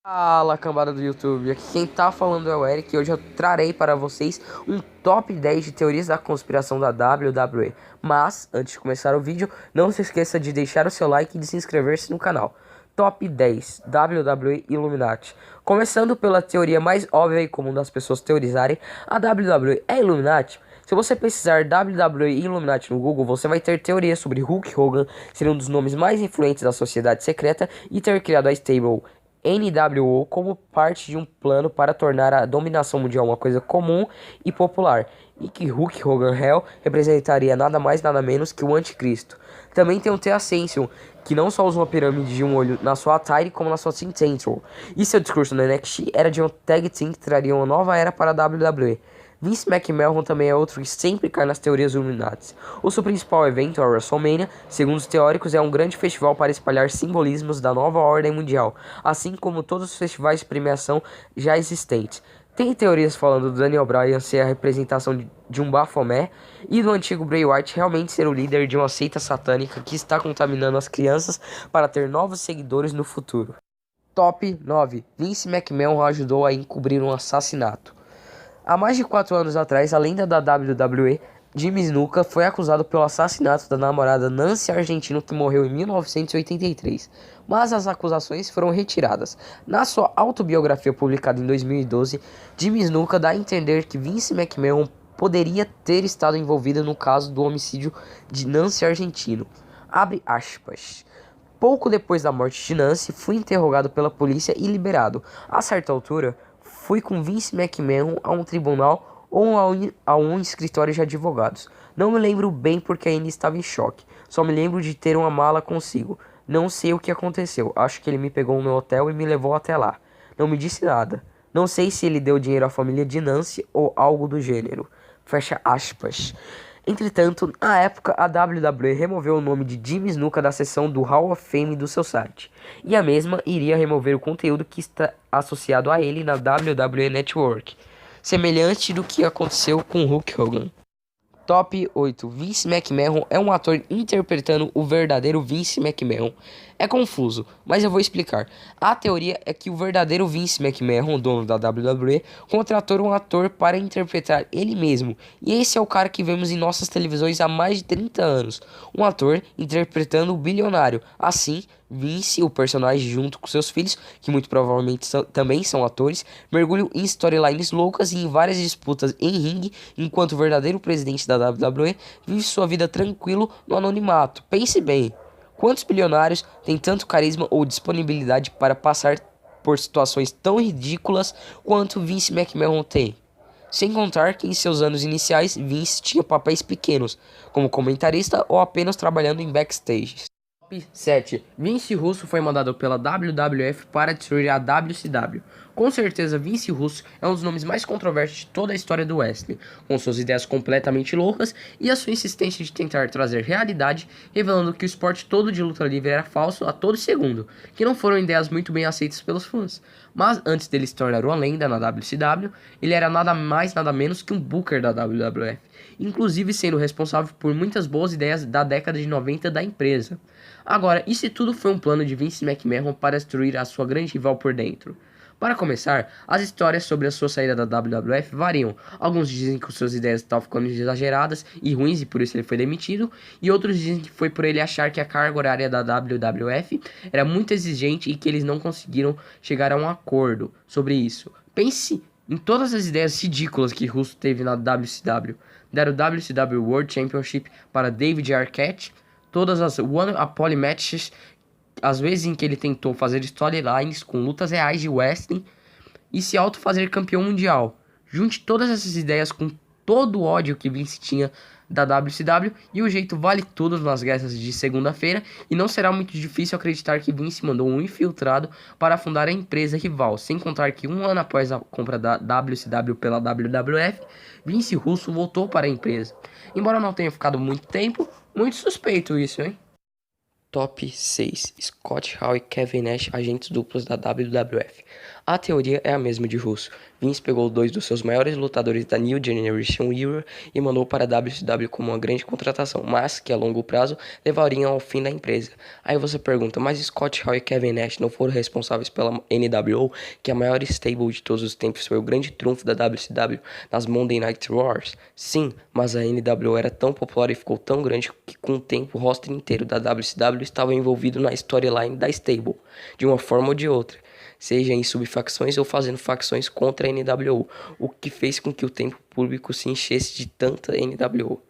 Fala, cambada do YouTube, aqui quem tá falando é o Eric e hoje eu trarei para vocês um top 10 de teorias da conspiração da WWE. Mas, antes de começar o vídeo, não se esqueça de deixar o seu like e de se inscrever-se no canal. Top 10 WWE Illuminati. Começando pela teoria mais óbvia e comum das pessoas teorizarem, a WWE é Illuminati? Se você pesquisar WWE Illuminati no Google, você vai ter teorias sobre Hulk Hogan ser um dos nomes mais influentes da sociedade secreta e ter criado a stable NWO como parte de um plano para tornar a dominação mundial uma coisa comum e popular, e que Hulk Hogan Hell representaria nada mais nada menos que o anticristo. Também tem o The Ascension, que não só usa uma pirâmide de um olho na sua attire como na sua Team Central, e seu discurso no NXT era de um tag team que traria uma nova era para a WWE. Vince McMahon também é outro que sempre cai nas teorias Illuminati. O seu principal evento, a WrestleMania, segundo os teóricos, é um grande festival para espalhar simbolismos da nova ordem mundial, assim como todos os festivais de premiação já existentes. Tem teorias falando do Daniel Bryan ser a representação de um Baphomet e do antigo Bray Wyatt realmente ser o líder de uma seita satânica que está contaminando as crianças para ter novos seguidores no futuro. Top 9. Vince McMahon ajudou a encobrir um assassinato. Há mais de 4 anos atrás, a lenda da WWE, Jimmy Snuka, foi acusado pelo assassinato da namorada Nancy Argentino, que morreu em 1983, mas as acusações foram retiradas. Na sua autobiografia publicada em 2012, Jimmy Snuka dá a entender que Vince McMahon poderia ter estado envolvido no caso do homicídio de Nancy Argentino. Abre aspas. Pouco depois da morte de Nancy, fui interrogado pela polícia e liberado. A certa altura, fui com Vince McMahon a um tribunal ou a um escritório de advogados. Não me lembro bem porque ainda estava em choque. Só me lembro de ter uma mala consigo. Não sei o que aconteceu. Acho que ele me pegou no hotel e me levou até lá. Não me disse nada. Não sei se ele deu dinheiro à família de Nancy ou algo do gênero. Fecha aspas. Entretanto, na época, a WWE removeu o nome de Jimmy Snuka da seção do Hall of Fame do seu site, e a mesma iria remover o conteúdo que está associado a ele na WWE Network, semelhante do que aconteceu com Hulk Hogan. Top 8. Vince McMahon é um ator interpretando o verdadeiro Vince McMahon. É confuso, mas eu vou explicar. A teoria é que o verdadeiro Vince McMahon, dono da WWE, contratou um ator para interpretar ele mesmo. E esse é o cara que vemos em nossas televisões há mais de 30 anos. Um ator interpretando o bilionário. Assim, Vince, o personagem junto com seus filhos, que muito provavelmente também são atores, mergulham em storylines loucas e em várias disputas em ringue, enquanto o verdadeiro presidente da WWE vive sua vida tranquilo no anonimato. Pense bem, quantos bilionários têm tanto carisma ou disponibilidade para passar por situações tão ridículas quanto Vince McMahon tem? Sem contar que em seus anos iniciais, Vince tinha papéis pequenos, como comentarista ou apenas trabalhando em backstage. Top 7. Vince Russo foi mandado pela WWF para destruir a WCW. Com certeza, Vince Russo é um dos nomes mais controversos de toda a história do wrestling, com suas ideias completamente loucas e a sua insistência de tentar trazer realidade, revelando que o esporte todo de luta livre era falso a todo segundo, que não foram ideias muito bem aceitas pelos fãs. Mas antes dele se tornar uma lenda na WCW, ele era nada mais nada menos que um booker da WWF, inclusive sendo responsável por muitas boas ideias da década de 90 da empresa. Agora, e se tudo foi um plano de Vince McMahon para destruir a sua grande rival por dentro? Para começar, as histórias sobre a sua saída da WWF variam. Alguns dizem que suas ideias estavam ficando exageradas e ruins e por isso ele foi demitido, e outros dizem que foi por ele achar que a carga horária da WWF era muito exigente e que eles não conseguiram chegar a um acordo sobre isso. Pense em todas as ideias ridículas que Russo teve na WCW. Dar o WCW World Championship para David Arquette, todas as One Apollo Matches, as vezes em que ele tentou fazer storylines com lutas reais de wrestling e se auto-fazer campeão mundial. Junte todas essas ideias com todo o ódio que Vince tinha da WCW e o jeito vale tudo nas guerras de segunda-feira, e não será muito difícil acreditar que Vince mandou um infiltrado para fundar a empresa rival, sem contar que um ano após a compra da WCW pela WWF, Vince Russo voltou para a empresa. Embora não tenha ficado muito tempo, muito suspeito isso, hein? Top 6. Scott Hall e Kevin Nash, agentes duplos da WWF. A teoria é a mesma de Russo. Vince pegou dois dos seus maiores lutadores da New Generation Era e mandou para a WCW como uma grande contratação, mas que a longo prazo levariam ao fim da empresa. Aí você pergunta, mas Scott Hall e Kevin Nash não foram responsáveis pela NWO, que é a maior stable de todos os tempos, foi o grande trunfo da WCW nas Monday Night Wars? Sim, mas a NWO era tão popular e ficou tão grande que com o tempo o roster inteiro da WCW estava envolvido na storyline da stable, de uma forma ou de outra, seja em subfacções ou fazendo facções contra a NWO, o que fez com que o tempo público se enchesse de tanta NWO.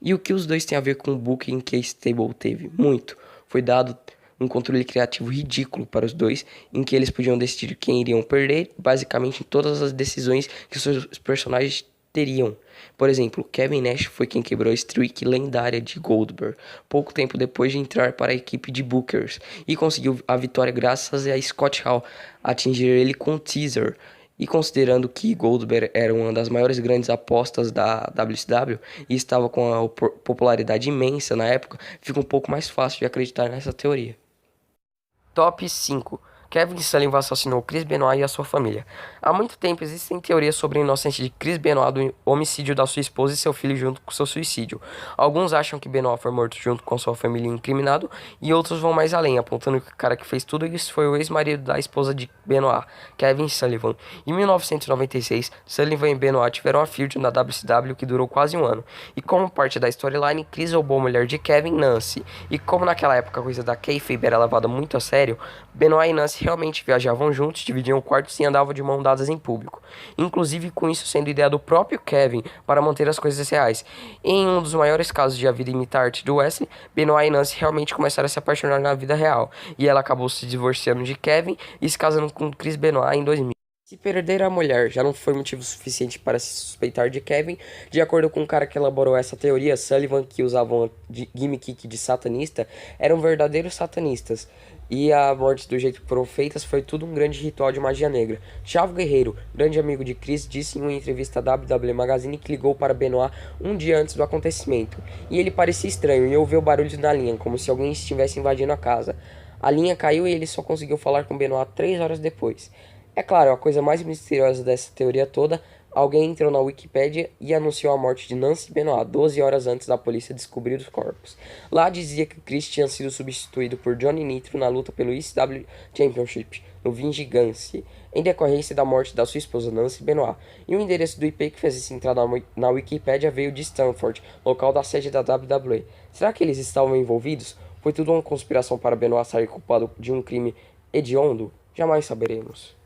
E o que os dois têm a ver com o booking que a stable teve? Muito. Foi dado um controle criativo ridículo para os dois, em que eles podiam decidir quem iriam perder, basicamente em todas as decisões que seus personagens teriam. Por exemplo, Kevin Nash foi quem quebrou a streak lendária de Goldberg, pouco tempo depois de entrar para a equipe de Bookers, e conseguiu a vitória graças a Scott Hall atingir ele com um teaser. E considerando que Goldberg era uma das maiores grandes apostas da WCW e estava com a popularidade imensa na época, fica um pouco mais fácil de acreditar nessa teoria. Top 5. Kevin Sullivan assassinou Chris Benoit e a sua família. Há muito tempo existem teorias sobre a inocência de Chris Benoit do homicídio da sua esposa e seu filho junto com seu suicídio. Alguns acham que Benoit foi morto junto com sua família incriminado, e outros vão mais além, apontando que o cara que fez tudo isso foi o ex-marido da esposa de Benoit, Kevin Sullivan. Em 1996, Sullivan e Benoit tiveram uma feud na WCW que durou quase um ano, e como parte da storyline, Chris roubou a mulher de Kevin, Nancy, e como naquela época a coisa da kayfabe era levada muito a sério, Benoit e Nancy realmente viajavam juntos, dividiam quartos e andavam de mão dadas em público. Inclusive com isso sendo ideia do próprio Kevin para manter as coisas reais. Em um dos maiores casos de A Vida Imita a Arte do Wesley, Benoit e Nancy realmente começaram a se apaixonar na vida real. E ela acabou se divorciando de Kevin e se casando com Chris Benoit em 2000. Se perder a mulher já não foi motivo suficiente para se suspeitar de Kevin, de acordo com o cara que elaborou essa teoria, Sullivan, que usavam gimmick de satanista, eram verdadeiros satanistas. E a morte do jeito que foram feitas foi tudo um grande ritual de magia negra. Chavo Guerreiro, grande amigo de Chris, disse em uma entrevista à WWE Magazine que ligou para Benoit um dia antes do acontecimento. E ele parecia estranho e ouviu barulhos na linha, como se alguém estivesse invadindo a casa. A linha caiu e ele só conseguiu falar com Benoit 3 horas depois. É claro, a coisa mais misteriosa dessa teoria toda, alguém entrou na Wikipédia e anunciou a morte de Nancy Benoit 12 horas antes da polícia descobrir os corpos. Lá dizia que Chris tinha sido substituído por Johnny Nitro na luta pelo ECW Championship, no Vengeance, em decorrência da morte da sua esposa Nancy Benoit. E o endereço do IP que fez essa entrada na Wikipédia veio de Stanford, local da sede da WWE. Será que eles estavam envolvidos? Foi tudo uma conspiração para Benoit sair culpado de um crime hediondo? Jamais saberemos.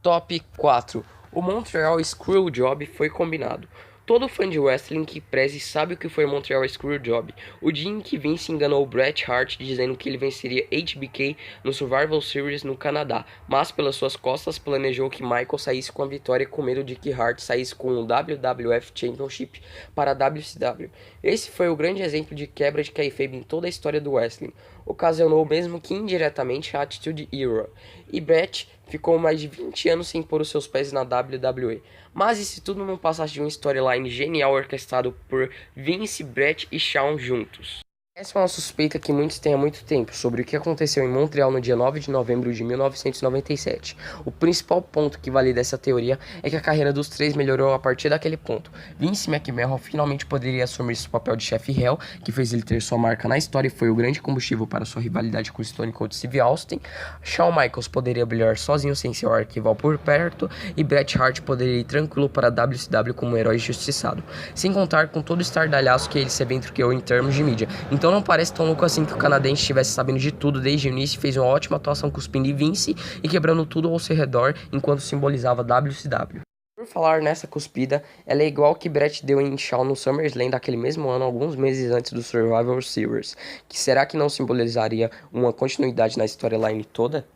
Top 4. O Montreal Screwjob foi combinado. Todo fã de wrestling que preze sabe o que foi o Montreal Screwjob. O dia em que Vince enganou Bret Hart dizendo que ele venceria HBK no Survival Series no Canadá, mas pelas suas costas planejou que Michael saísse com a vitória com medo de que Hart saísse com o WWF Championship para a WCW. Esse foi o grande exemplo de quebra de kayfabe em toda a história do wrestling. Ocasionou mesmo que indiretamente a Attitude Era. E Bret ficou mais de 20 anos sem pôr os seus pés na WWE. Mas e se tudo não passasse de um storyline genial orquestrado por Vince, Bret e Shawn juntos? Essa é uma suspeita que muitos têm há muito tempo sobre o que aconteceu em Montreal no dia 9 de novembro de 1997. O principal ponto que valida essa teoria é que a carreira dos três melhorou a partir daquele ponto. Vince McMahon finalmente poderia assumir seu papel de chefe réu, que fez ele ter sua marca na história e foi o grande combustível para sua rivalidade com Stone Cold Steve Austin. Shawn Michaels poderia brilhar sozinho sem seu arquival por perto, e Bret Hart poderia ir tranquilo para a WCW como um herói injustiçado, sem contar com todo o estardalhaço que ele se aventurou em termos de mídia. Então não parece tão louco assim que o canadense estivesse sabendo de tudo desde o início e fez uma ótima atuação cuspindo em Vince e quebrando tudo ao seu redor enquanto simbolizava WCW. Por falar nessa cuspida, ela é igual que Bret deu em Shawn no SummerSlam daquele mesmo ano, alguns meses antes do Survivor Series, que será que não simbolizaria uma continuidade na storyline toda?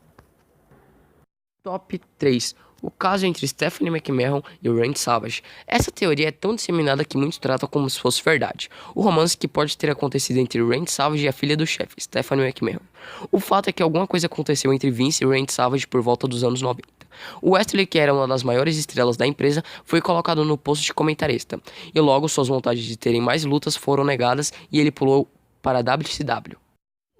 Top 3. O caso entre Stephanie McMahon e o Randy Savage. Essa teoria é tão disseminada que muitos tratam como se fosse verdade. O romance que pode ter acontecido entre Randy Savage e a filha do chefe, Stephanie McMahon. O fato é que alguma coisa aconteceu entre Vince e Randy Savage por volta dos anos 90. O Wesley, que era uma das maiores estrelas da empresa, foi colocado no posto de comentarista. E logo suas vontades de terem mais lutas foram negadas e ele pulou para a WCW.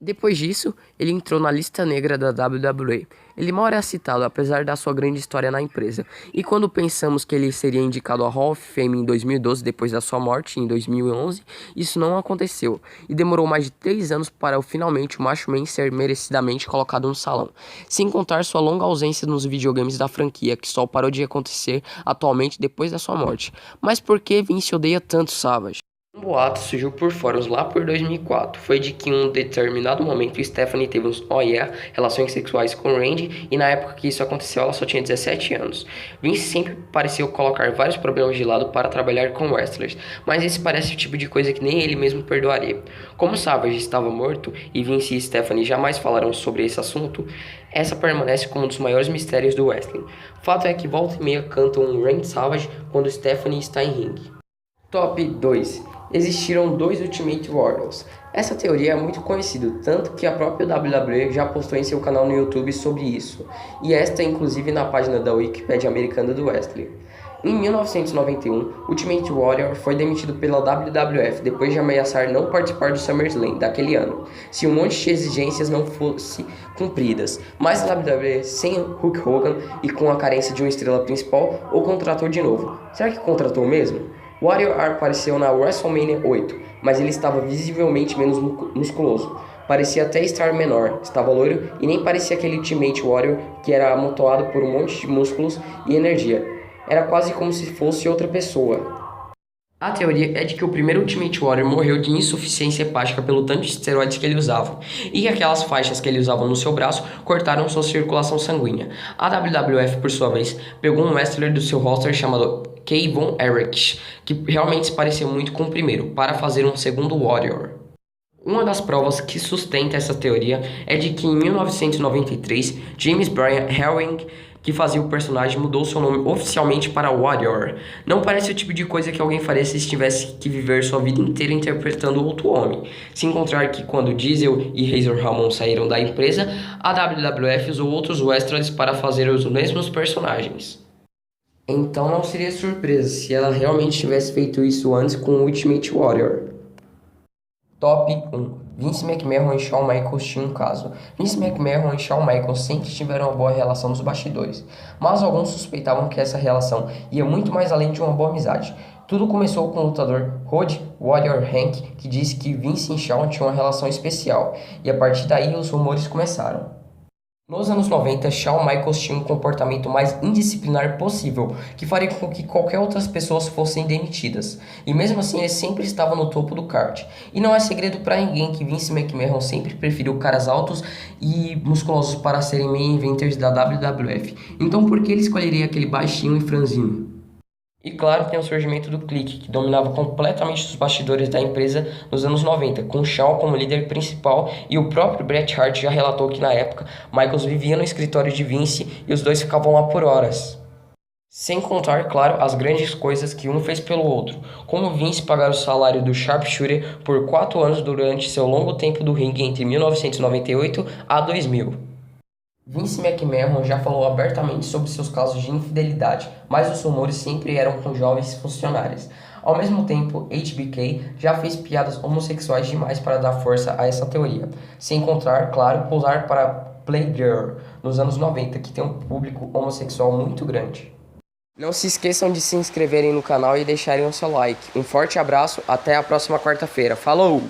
Depois disso, ele entrou na lista negra da WWE. Ele mal era citado, apesar da sua grande história na empresa. E quando pensamos que ele seria indicado ao Hall of Fame em 2012, depois da sua morte em 2011, isso não aconteceu. E demorou mais de 3 anos para finalmente o Macho Man ser merecidamente colocado no salão. Sem contar sua longa ausência nos videogames da franquia, que só parou de acontecer atualmente depois da sua morte. Mas por que Vince odeia tanto Savage? Um boato surgiu por fóruns lá por 2004. Foi de que em um determinado momento Stephanie teve uns relações sexuais com Randy, e na época que isso aconteceu ela só tinha 17 anos. Vince sempre pareceu colocar vários problemas de lado para trabalhar com wrestlers, mas esse parece o tipo de coisa que nem ele mesmo perdoaria. Como Savage estava morto e Vince e Stephanie jamais falaram sobre esse assunto, essa permanece como um dos maiores mistérios do wrestling. Fato é que volta e meia cantam um Randy Savage quando Stephanie está em ringue. Top 2. Existiram dois Ultimate Warriors. Essa teoria é muito conhecida, tanto que a própria WWE já postou em seu canal no YouTube sobre isso, e esta inclusive na página da Wikipédia americana do wrestling. Em 1991, Ultimate Warrior foi demitido pela WWF depois de ameaçar não participar do SummerSlam daquele ano, se um monte de exigências não fossem cumpridas. Mas a WWE, sem Hulk Hogan e com a carência de uma estrela principal, o contratou de novo. Será que contratou mesmo? Warrior apareceu na WrestleMania 8, mas ele estava visivelmente menos musculoso. Parecia até estar menor, estava loiro e nem parecia aquele Ultimate Warrior que era amontoado por um monte de músculos e energia. Era quase como se fosse outra pessoa. A teoria é de que o primeiro Ultimate Warrior morreu de insuficiência hepática pelo tanto de esteroides que ele usava, e que aquelas faixas que ele usava no seu braço cortaram sua circulação sanguínea. A WWF, por sua vez, pegou um wrestler do seu roster chamado Kayvon Erich, que realmente se parecia muito com o primeiro, para fazer um segundo Warrior. Uma das provas que sustenta essa teoria é de que em 1993, James Bryan Herring, que fazia o personagem, mudou seu nome oficialmente para Warrior. Não parece o tipo de coisa que alguém faria se tivesse que viver sua vida inteira interpretando outro homem. Se encontrar que quando Diesel e Razor Ramon saíram da empresa, a WWF usou outros wrestlers para fazer os mesmos personagens. Então não seria surpresa se ela realmente tivesse feito isso antes com o Ultimate Warrior. Top 1. Vince McMahon e Shawn Michaels tinham um caso. Vince McMahon e Shawn Michaels sempre tiveram uma boa relação nos bastidores, mas alguns suspeitavam que essa relação ia muito mais além de uma boa amizade. Tudo começou com o lutador Road Warrior Hank, que disse que Vince e Shawn tinham uma relação especial, e a partir daí os rumores começaram. Nos anos 90, Shawn Michaels tinha um comportamento mais indisciplinar possível, que faria com que qualquer outras pessoas fossem demitidas. E mesmo assim, ele sempre estava no topo do card. E não é segredo para ninguém que Vince McMahon sempre preferiu caras altos e musculosos para serem main eventers da WWF. Então por que ele escolheria aquele baixinho e franzino? E claro, tem o surgimento do Kliq, que dominava completamente os bastidores da empresa nos anos 90, com Shawn como líder principal, e o próprio Bret Hart já relatou que na época Michaels vivia no escritório de Vince e os dois ficavam lá por horas. Sem contar, claro, as grandes coisas que um fez pelo outro, como Vince pagar o salário do Sharpshooter por 4 anos durante seu longo tempo do ringue entre 1998 a 2000. Vince McMahon já falou abertamente sobre seus casos de infidelidade, mas os rumores sempre eram com jovens funcionários. Ao mesmo tempo, HBK já fez piadas homossexuais demais para dar força a essa teoria, sem contar, claro, pousar para Playgirl nos anos 90, que tem um público homossexual muito grande. Não se esqueçam de se inscreverem no canal e deixarem o seu like. Um forte abraço, até a próxima quarta-feira. Falou!